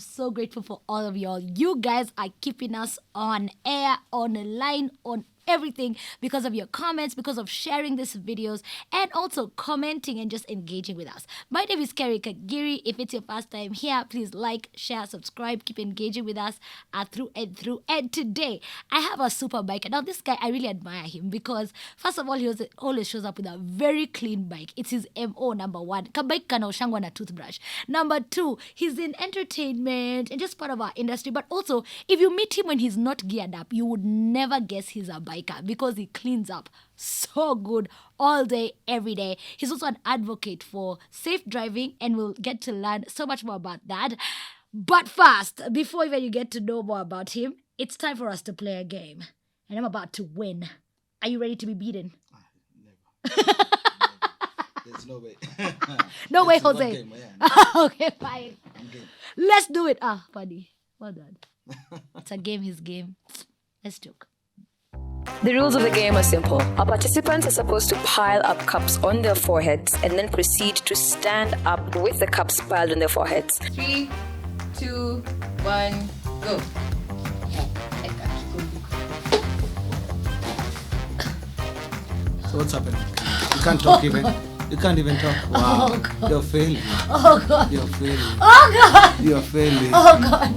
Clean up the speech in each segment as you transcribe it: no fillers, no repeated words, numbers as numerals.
so grateful for all of y'all. You guys are keeping us on air, online, on everything because of your comments, because of sharing these videos, and also commenting and just engaging with us. My name is Kerry Kagiri. If it's your first time here, please like, share, subscribe, keep engaging with us through and through. And today, I have a super biker. Now, this guy, I really admire him because, first of all, he always shows up with a very clean bike. It's his MO, number one. Kabike kana ushangwa na toothbrush. Number two, he's in entertainment and just part of our industry. But also, if you meet him when he's not geared up, you would never guess he's a biker because he cleans up so good all day, every day. He's also an advocate for safe driving, and we'll get to learn so much more about that. But first, before even you get to know more about him, it's time for us to play a game. And I'm about to win. Are you ready to be beaten? Never. There's no way. No way, It's one Jose. game, yeah. Okay, fine. I'm game. Let's do it. Funny. Well done. It's a game, his game. Let's joke. The rules of the game are simple. Our participants are supposed to pile up cups on their foreheads and then proceed to stand up with the cups piled on their foreheads. 3, 2, 1, go. So what's happening? You can't talk even. You can't even talk. Wow. Oh, God. You're failing. Oh, God. You're failing. Oh, God. You're failing. Oh, God.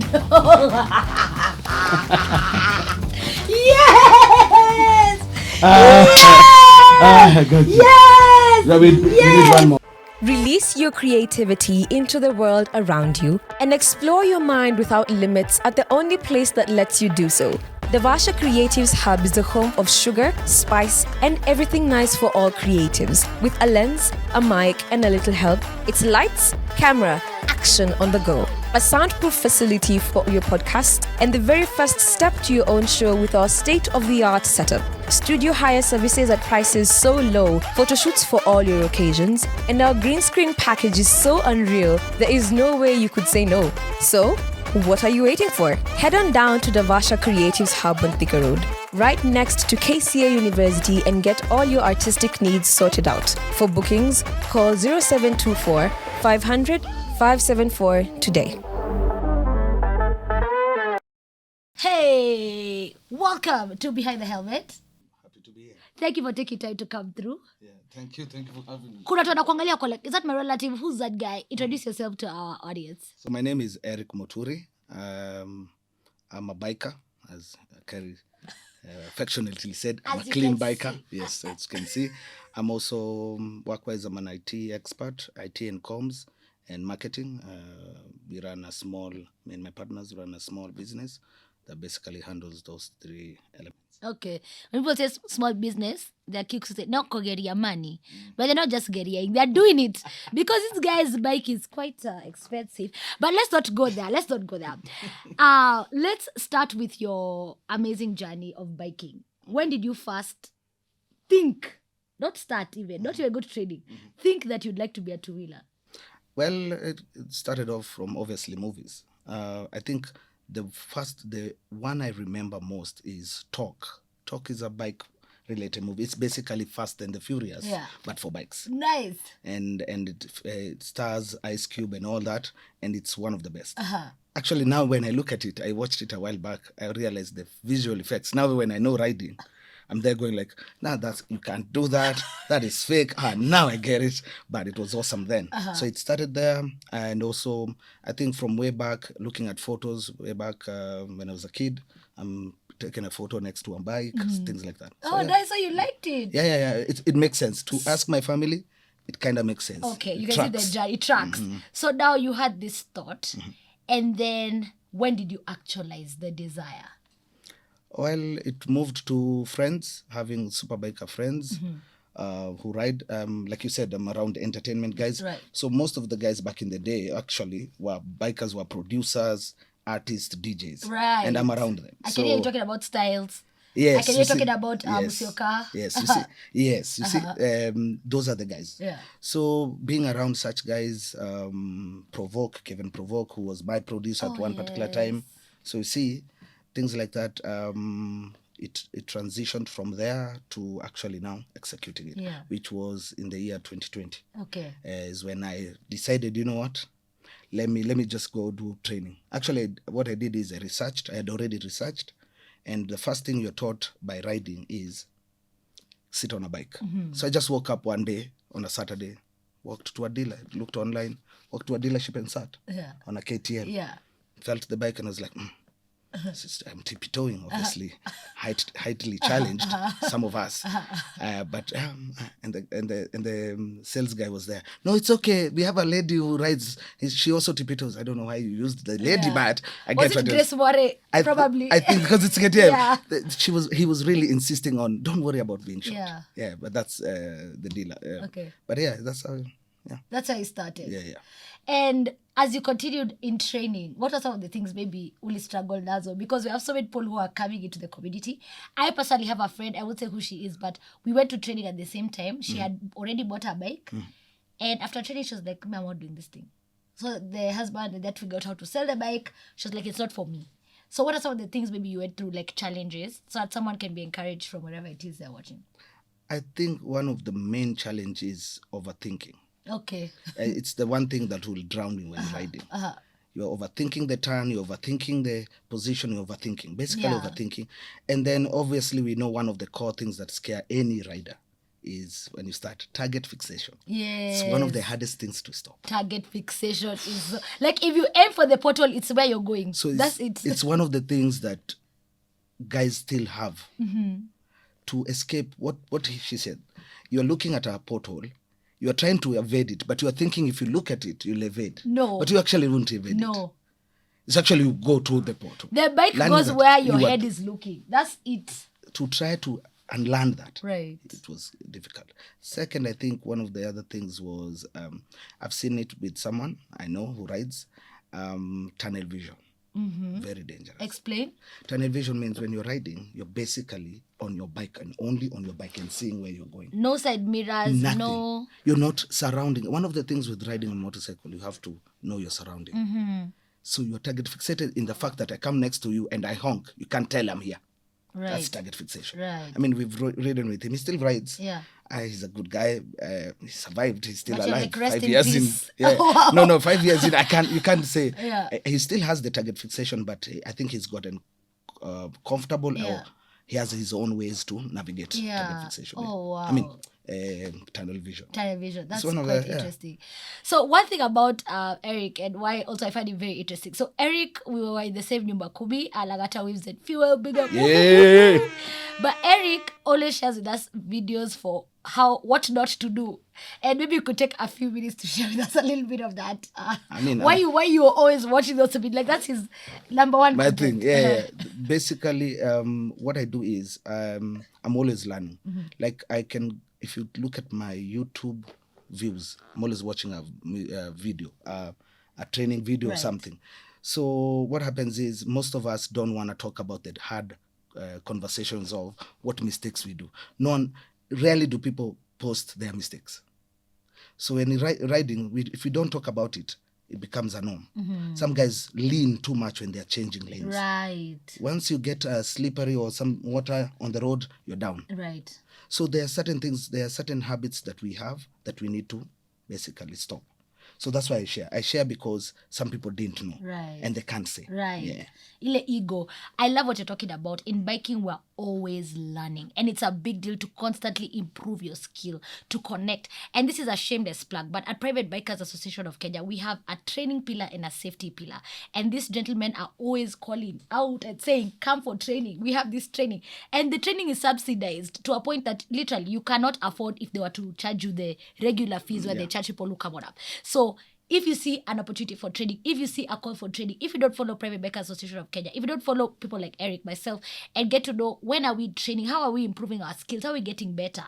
Yes! I got you. Yes! Yeah, we need one more. Release your creativity into the world around you and explore your mind without limits at the only place that lets you do so. Davasha Creatives Hub is the home of sugar, spice, and everything nice for all creatives. With a lens, a mic, and a little help, it's lights, camera, action on the go. A soundproof facility for your podcast, and the very first step to your own show with our state-of-the-art setup. Studio hire services at prices so low, photoshoots for all your occasions, and our green screen package is so unreal, there is no way you could say no. So, what are you waiting for? Head on down to Davasha Creatives Hub on Thika Road, right next to KCA University, and get all your artistic needs sorted out. For bookings, call 0724 500 574 today. Hey! Welcome to Behind the Helmet. Happy to be here. Thank you for taking time to come through. Yeah, thank you for having me. Kuna tuana kuangalia kwa like, is that my relative? Who's that guy? Introduce yourself to our audience. So my name is Erick Moturi. I'm a biker, as Kerry affectionately said. I'm As a you clean can biker. see. Yes, as you can see. I'm also, work-wise, I'm an IT expert, IT and comms and marketing. We run a small, me and my partners run a small business that basically handles those three elements. Okay. When people say small business, they're quick to say, not kogeria money. But they're not just getting, they're doing it. Because this guy's bike is quite expensive. But let's not go there. Let's start with your amazing journey of biking. When did you first think, not even go to training, think that you'd like to be a two-wheeler? Well, it started off from obviously movies. I think the one I remember most is Talk. Talk is a bike-related movie. It's basically Fast and the Furious, but for bikes. Nice. And it stars Ice Cube and all that, and it's one of the best. Actually, now when I look at it, I watched it a while back, I realized the visual effects. Now when I know riding, I'm there going like, nah, you can't do that. That is fake. Now I get it. But it was awesome then. So it started there. And also, I think from way back, looking at photos, way back when I was a kid, I'm taking a photo next to a bike, things like that. So, Nice. So you liked it. Yeah. It makes sense. To ask my family, it kind of makes sense. Okay, you It can see tracks. the journey. It tracks. So now you had this thought. And then when did you actualize the desire? Well, it moved to friends, having super biker friends who ride. Like you said, I'm around entertainment guys. Right. So most of the guys back in the day actually were bikers, were producers, artists, DJs. Right. And I'm around them. I can hear you talking about styles. Yes. I can hear you talking about Musioka. Yes, you see. Yes, you see. Those are the guys. Yeah. So being around such guys, Kevin Provoke, who was my producer at one particular time. So you see, things like that, it transitioned from there to actually now executing it, which was in the year 2020. Okay. Is when I decided, you know what, let me just go do training. Actually, what I did is I had already researched, and the first thing you're taught by riding is sit on a bike. So I just woke up one day on a Saturday, walked to a dealer, looked online, walked to a dealership and sat on a KTM. Yeah. Felt the bike and I was like, I'm tippy-toeing, obviously, heightily challenged, some of us. But the sales guy was there. No, it's okay. We have a lady who rides. She also tippy-toes. I don't know why you used the lady, but I Was get it what Grace More? Probably. I think because it's KTM. Yeah. He was really insisting on, don't worry about being shot. Yeah. But that's the dealer. Okay. But yeah, that's how. Yeah. That's how it started. Yeah. And as you continued in training, what are some of the things maybe uli struggle nazo? Because we have so many people who are coming into the community. I personally have a friend, I would say who she is, but we went to training at the same time. She had already bought her bike. And after training, she was like, I'm not doing this thing. So the husband and that figured out how to sell the bike. She was like, it's not for me. So what are some of the things maybe you went through, like challenges, so that someone can be encouraged from wherever it is they're watching? I think one of the main challenges is overthinking. Okay. It's the one thing that will drown you when riding. You're overthinking the turn, you're overthinking the position, you're overthinking. Basically overthinking. And then obviously we know one of the core things that scare any rider is when you start target fixation. Yes. It's one of the hardest things to stop. Target fixation is like if you aim for the portal, it's where you're going. So that's it. It's one of the things that guys still have to escape what she said. You're looking at a porthole. You are trying to evade it, but you are thinking if you look at it, you'll evade. No. But you actually won't evade it. No. It's actually you go to the portal. The bike goes where your head is looking. That's it. To try to unlearn that. Right. It was difficult. Second, I think one of the other things was, I've seen it with someone I know who rides, tunnel vision. Very dangerous. Explain. Tunnel vision means when you're riding, you're basically on your bike and only on your bike and seeing where you're going. No side mirrors, Nothing. no. You're not surrounding. One of the things with riding a motorcycle, you have to know your surrounding. So you're target fixated in the fact that I come next to you and I honk. You can't tell I'm here. Right. That's target fixation. Right. I mean, we've ridden with him. He still rides. Yeah. He's a good guy. He survived. He's still But you're alive. like, rest 5 in years peace. in. Yeah. Wow. No, 5 years in. You can't say. Yeah. He still has the target fixation, but I think he's gotten comfortable. Yeah. Or he has his own ways to navigate target fixation. Oh, wow. I mean, tunnel vision. Tunnel vision. That's one of quite the- yeah. interesting. So one thing about Erick and why also I find him very interesting. So Erick, we were in the same nyumba kumi, Alagata Waves and Fuel, big up. Yeah. But Erick always shares with us videos for what not to do. And maybe you could take a few minutes to share with us a little bit of that. I mean, why you are always watching those videos? Like that's his number one My content. thing, yeah. Basically, what I do is I'm always learning. Like if you look at my YouTube views, I'm always watching a video, a training video or something. So what happens is most of us don't want to talk about the hard conversations of what mistakes we do. Rarely do people post their mistakes. So when riding, if we don't talk about it, it becomes a norm. Some guys lean too much when they're changing lanes. Right. Once you get slippery or some water on the road, you're down. Right. So there are certain things, there are certain habits that we have that we need to basically stop. So that's why I share. I share because some people didn't know. Right. And they can't say. Right. Yeah. Ile ego. I love what you're talking about. In biking, we're always learning. And it's a big deal to constantly improve your skill, to connect. And this is a shameless plug, but at Private Bikers Association of Kenya, we have a training pillar and a safety pillar. And these gentlemen are always calling out and saying, come for training. We have this training. And the training is subsidized to a point that literally you cannot afford if they were to charge you the regular fees where they charge people who come on up. So if you see an opportunity for training, if you see a call for training, if you don't follow Private Bikers Association of Kenya, if you don't follow people like Erick, myself, and get to know when are we training, how are we improving our skills, how are we getting better,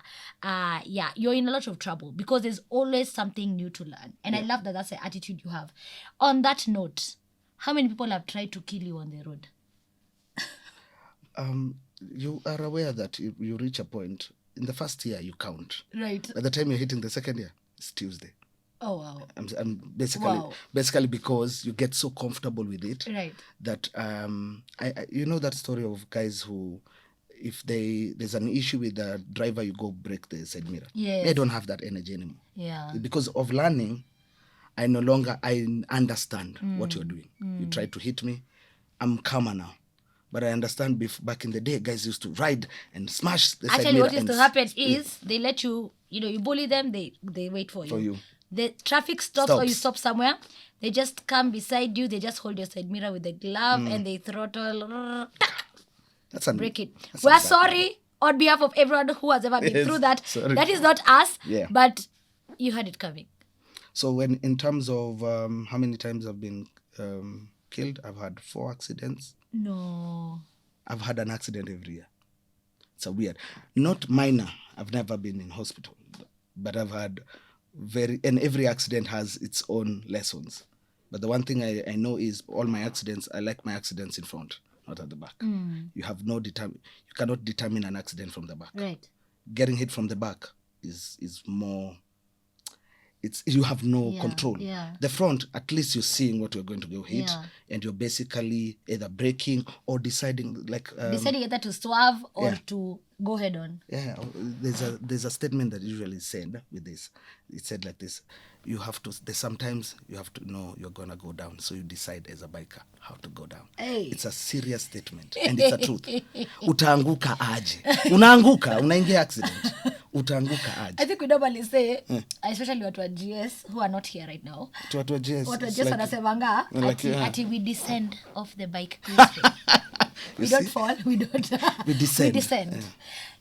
you're in a lot of trouble because there's always something new to learn. And I love that that's the attitude you have. On that note, how many people have tried to kill you on the road? You are aware that you reach a point, in the first year you count. Right. By the time you're hitting the second year, it's Tuesday. Oh, wow. I'm basically because you get so comfortable with it, Right. that you know that story of guys who, if there's an issue with the driver, you go break the side mirror. Yes. They don't have that energy anymore. Yeah. Because of learning, I no longer, I understand what you're doing. You try to hit me, I'm calmer now. But I understand back in the day, guys used to ride and smash the side Actually, mirror what used to happen is they let you, you bully them, they wait for you. The traffic stops or you stop somewhere, they just come beside you, they just hold your side mirror with the glove and they throttle. Break it. We're sorry on behalf of everyone who has ever been through that. Sorry. That is not us, Yeah. but you had it coming. So when in terms of how many times I've been killed, I've had 4 accidents. No. I've had an accident every year. It's a weird, not minor. I've never been in hospital, but I've had and every accident has its own lessons. But the one thing I know is all my accidents, I like my accidents in front, not at the back. You have you cannot determine an accident from the back. Right. Getting hit from the back is more, you have no control. Yeah. The front, at least you're seeing what you're going to go hit, and you're basically either braking or deciding deciding either to swerve or to go head on. Yeah, there's a statement that usually is said with this. It said like this: sometimes you have to know you're gonna go down, so you decide as a biker how to go down. Hey. It's a serious statement and it's a truth. Utaanguka aje? Unaanguka, unaingia accident. Utaanguka aje? I think we normally say, especially watu wa GS who are not here right now. Watu wa GS. Watu wa GS wanasemanga ati we descend off the bike. We don't fall. We don't. We descend. We descend. Yeah.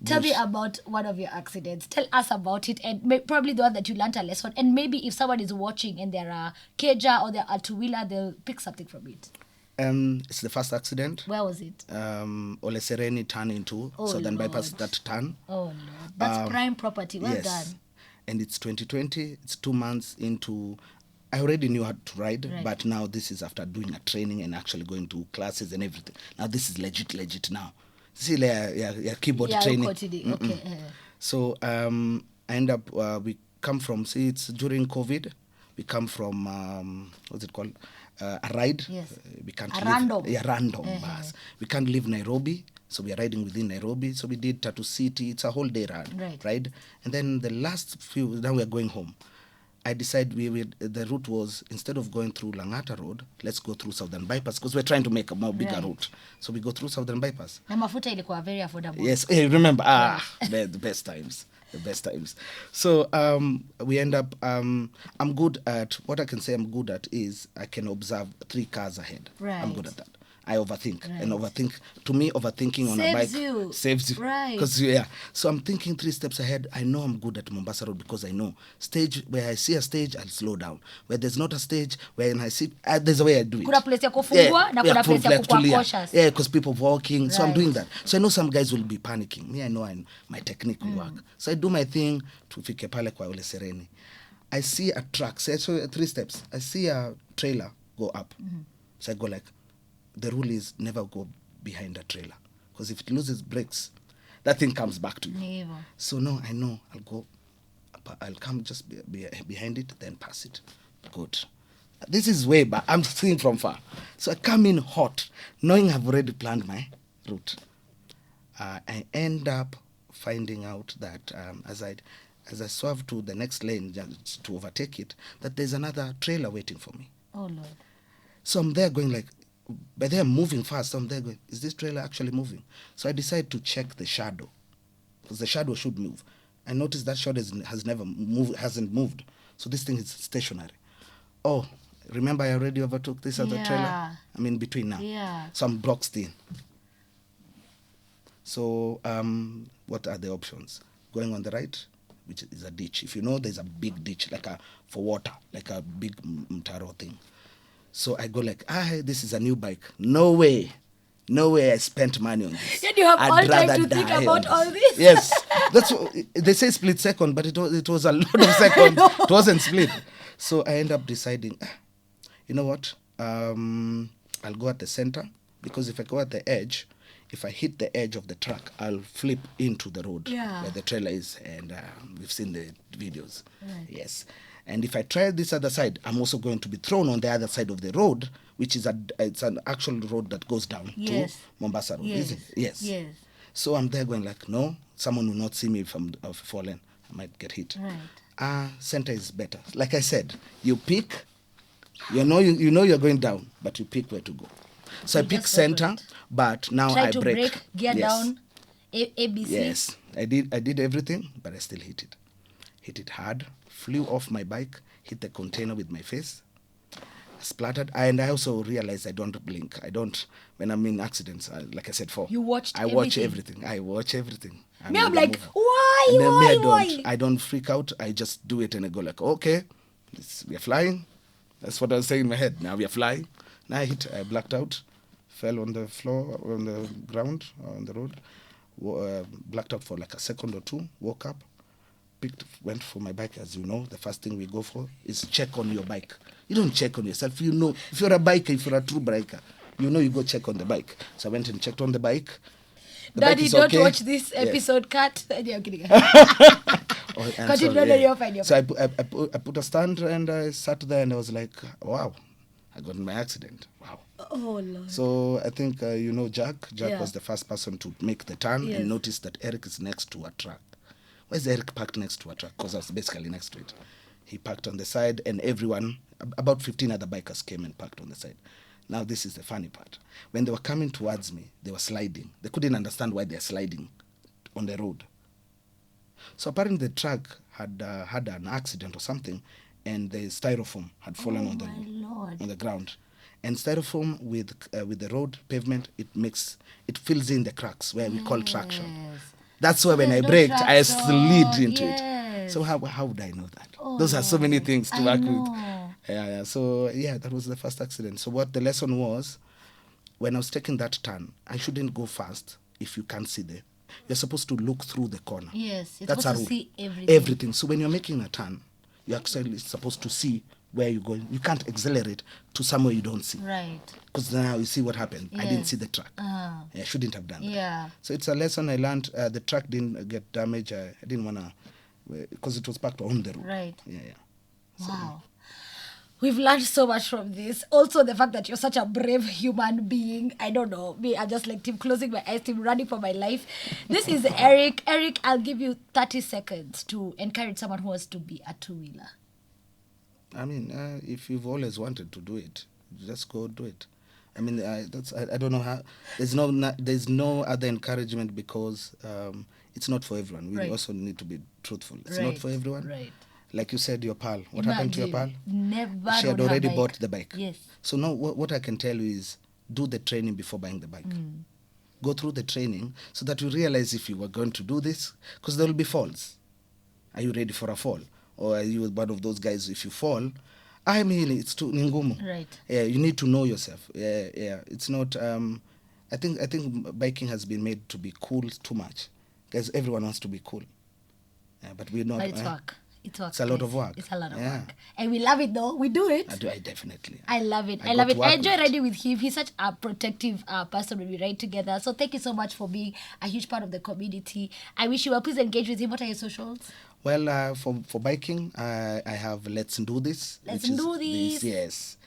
Tell me about one of your accidents. Tell us about it, and probably the one that you learned a lesson. And maybe if someone is watching and they're a Keja or they're a two-wheeler, they'll pick something from it. It's the first accident. Where was it? Ole Sereni turn into Southern Bypass, that turn. Oh, Lord. That's prime property. Well done. And it's 2020. It's 2 months into... I already knew how to ride, but now this is after doing a training and actually going to classes and everything. Now this is legit now. See, keyboard training. Okay. So I end up, we come from, it's during COVID. We come from, what's it called? A ride. Yes. We can't random. Yeah, random bus. We can't leave Nairobi. So we are riding within Nairobi. So we did Tattoo City. It's a whole day ride. And then the last few, now we are going home. I decided the route was, instead of going through Langata Road, let's go through Southern Bypass because we're trying to make a more bigger route. So we go through Southern Bypass. Na mafuta ilikuwa very affordable. Yes, hey, remember, the best times. The best times. So we end up, I'm good at, what I can say I'm good at is I can observe 3 cars ahead. Right. I'm good at that. I overthink. And to me, overthinking on a bike saves you. Right. Because, so I'm thinking 3 steps ahead. I know I'm good at Mombasa Road because I know where I see a stage, I'll slow down. Where there's not a stage, when I see, there's a way I do it. Kuna place ya kufungua na kuna place ya kukua cautious. Yeah, because people walking. So I'm doing that. So I know some guys will be panicking. Me, I know my technique will work. So I do my thing to fike pale kwa Ole Sereni. I see a truck. So 3 steps. I see a trailer go up. So I go like, the rule is never go behind a trailer. Because if it loses brakes, that thing comes back to you. Never. So no, I know. I'll come just behind it, then pass it. Good. This is way back. I'm seeing from far. So I come in hot, knowing I've already planned my route. I end up finding out that as I swerve to the next lane to overtake it, that there's another trailer waiting for me. Oh, Lord. So I'm there going like, but they're moving fast. So I'm there going, is this trailer actually moving? So I decide to check the shadow, because the shadow should move. I noticed that shadow hasn't moved. So this thing is stationary. Oh, remember I already overtook this other trailer? I'm in between now. Yeah. So I'm boxed in. So what are the options? Going on the right, which is a ditch. If you know, there's a big ditch, for water, like a big mtaro thing. So I go like, this is a new bike. No way I spent money on this. Then you have all time to think about all this. Yes. That's what, they say split second, but it was a lot of seconds. It wasn't split. So I end up deciding, you know what? I'll go at the center, because if I go at the edge, if I hit the edge of the truck, I'll flip into the road where the trailer is. And we've seen the videos. Right. Yes. And if I try this other side, I'm also going to be thrown on the other side of the road, which is it's an actual road that goes down to Mombasa Road. Is it? Yes. So I'm there going like, no, someone will not see me if I've fallen. I might get hit. Right. Center is better. Like I said, you pick, you know you're going down, but you pick where to go. So You I pick just go for center, it. but now Try I to break. break, gear Yes. down, ABC. Yes, I did everything, but I still hit it. Hit it hard, flew off my bike, hit the container with my face, splattered. And I also realized I don't blink. I don't, when I'm in accidents, like I said before. You watched I watch everything. everything. I watch everything. Me, I'm in the like, movie. why, And then me, why? I don't freak out. I just do it and I go like, okay, we are flying. That's what I was saying in my head. Now we are flying. Now I blacked out, fell on the floor, on the ground, on the road, blacked out for like a second or two, woke up, went for my bike. As you know, the first thing we go for is check on your bike. You don't check on yourself. You know, if you're a biker, if you're a true biker, you know you go check on the bike. So I went and checked on the bike. The bike Daddy, is don't okay. watch this Yes. episode cut. Yeah, I'm kidding. Oh, I'm Continue, sorry, no, you're fine, you're So I put a stand and I sat there and I was like, wow, I got in my accident. Wow. Oh, Lord. So I think, you know, Jack Yeah. was the first person to make the turn Yes. and notice that Erick is next to a truck. Why is Erick parked next to a truck? Because I was basically next to it. He parked on the side and everyone, about 15 other bikers came and parked on the side. Now this is the funny part. When they were coming towards me, they were sliding. They couldn't understand why they're sliding on the road. So apparently the truck had had an accident or something, and the styrofoam had fallen on the ground. And styrofoam with the road pavement, it fills in the cracks where we call traction. That's why when I There's no braked, I traction. slid into Yes. it. So how would I know that? Oh, Those are so many things to I work know. with. Yeah. So yeah, that was the first accident. So what the lesson was, when I was taking that turn, I shouldn't go fast if you can't see there. You're supposed to look through the corner. Yes, you're That's supposed a to rule. see everything. Everything. So when you're making a turn, you're actually supposed to see where you're going. You can't accelerate to somewhere you don't see. Right. Because now you see what happened. I didn't Yes. see the truck. I shouldn't have done that. Yeah. So it's a lesson I learned. The truck didn't get damaged. I didn't want to, because it was parked on the road. Right. Yeah. Wow. We've learned so much from this. Also, the fact that you're such a brave human being. I don't know. Me, I'm just like Tim closing my eyes, Tim running for my life. This is Erick. Erick, I'll give you 30 seconds to encourage someone who wants to be a two-wheeler. I mean, if you've always wanted to do it, just go do it. I mean, I don't know how. There's no other encouragement because it's not for everyone. We Right. also need to be truthful. It's Right, not for everyone. right. Like you said, your pal. What happened to your pal? Never She had rode her already bike. bought the bike. Yes. So now what I can tell you is do the training before buying the bike. Go through the training so that you realize if you were going to do this, because there will be falls. Are you ready for a fall? Or are you one of those guys, if you fall, I mean, it's too ngumu. Right. Yeah, you need to know yourself. Yeah. It's not, I think biking has been made to be cool too much. Because everyone wants to be cool. But we're not. But it's work. It's work. It's a lot guys. of work. It's a lot of Yeah. work. And we love it though. We do it. I definitely. I love it. I I love got it. to work I enjoy with it. riding with him. He's such a protective person when we ride together. So thank you so much for being a huge part of the community. I wish you well. Please engage with him. What are your socials? Well, for biking, I have Let's Do This. Let's which is Do This. Yes.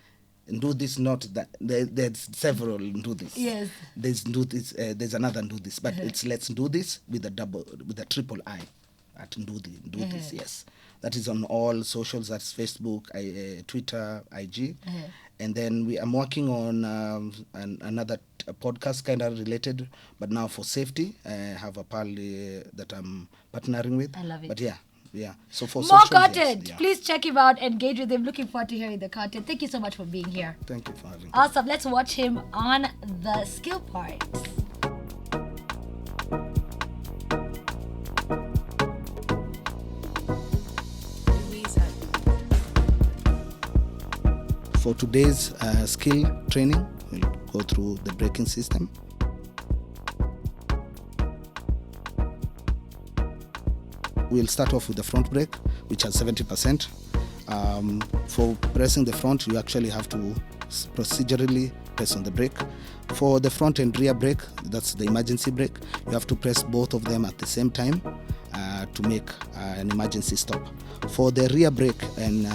And do this, not that. There's several do this. Yes. There's do this. There's another do this, but it's Let's Do This with a triple I at do this. Yes, that is on all socials. That's Facebook, Twitter, IG, and then I'm working on another podcast kind of related, but now for safety. I have a pal that I'm partnering with. I love it. But yeah. So for More socials, content. yes, yeah. Please check him out. Engage with him. Looking forward to hearing the content. Thank you so much for being here. Thank you for having me. Awesome. Let's watch him on the skill part. For today's skill training, we'll go through the braking system. We'll start off with the front brake, which has 70%. For pressing the front, you actually have to procedurally press on the brake. For the front and rear brake, that's the emergency brake, you have to press both of them at the same time to make an emergency stop. For the rear brake and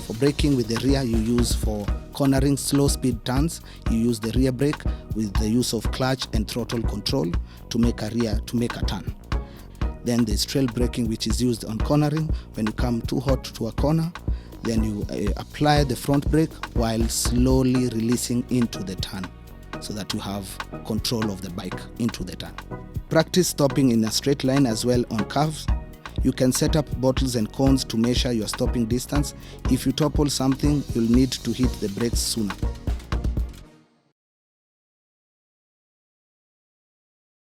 for braking with the rear, you use for cornering slow speed turns, you use the rear brake with the use of clutch and throttle control to make a turn. Then there's trail braking, which is used on cornering. When you come too hot to a corner, then you apply the front brake while slowly releasing into the turn so that you have control of the bike into the turn. Practice stopping in a straight line as well on curves. You can set up bottles and cones to measure your stopping distance. If you topple something, you'll need to hit the brakes sooner.